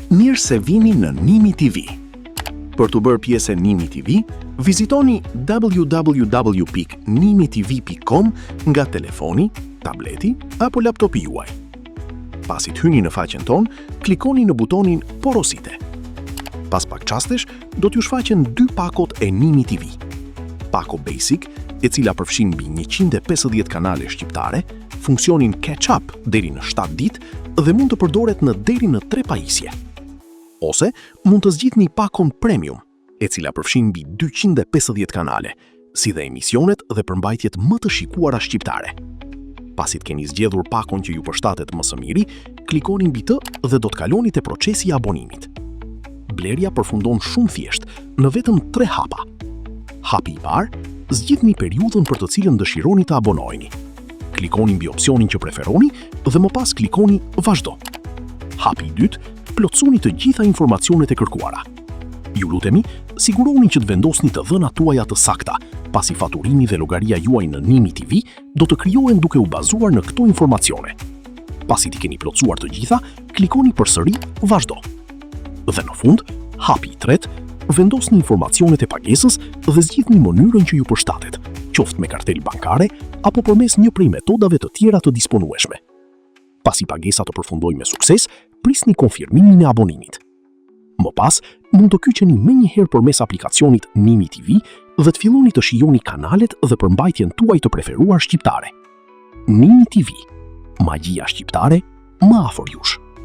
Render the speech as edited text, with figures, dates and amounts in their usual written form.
Mirë se vini në Nimi TV. Për të bërë pjesë e Nimi TV, vizitoni www.nimitv.com nga telefoni, tableti apo laptopi juaj. Pasi të hyni në faqen tonë, klikoni në butonin Porosite. Pas pak qastesh, do t'ju shfaqen dy pakot e Nimi TV. Pako Basic, e cila përfshin mbi 150 kanale shqiptare, funksionin catch-up deri në 7 ditë dhe mund të përdoret në deri në 3 pajisje. Ose mund të zgjidhni pakon Premium, e cila përfshin mbi 250 kanale, si dhe emisionet dhe përmbajtjet më të shikuara shqiptare. Pasi të keni zgjedhur pakon që ju përshtatet më së miri, klikoni mbi të dhe do të kaloni te procesi i abonimit. Blerja përfundon shumë thjesht në vetëm 3 hapa. Hapi i parë, zgjidhni periudhën për të cilën dëshironi të abonoheni. Klikoni mbi opsionin që preferoni dhe më pas klikoni Vazhdo. Hapi i dytë, plotësoni të gjitha informacionet e kërkuara. Ju lutemi, siguroni që të vendosni të dhënat tuaja të sakta, pasi faturimi dhe llogaria juaj në Nimi TV do të krijohen duke u bazuar në këto informacione. Pasi t'i keni plotësuar të gjitha, klikoni përsëri Vazhdo. Dhe në fund, hapi i tretë, vendosni informacionet e pagesës dhe zgjidhni mënyrën që ju përshtatet, qoftë me kartel bankare apo përmes një prej metodave të tjera të disponueshme. Pasi pagesa të përfundojë me sukses, prisni konfirmimin e abonimit. Më pas, mund të kyçeni menjëherë përmes aplikacionit Nimi TV dhe të filloni të shijoni kanalet dhe përmbajtjen tuaj të preferuar shqiptare. Nimi TV, magjia shqiptare më afër jush.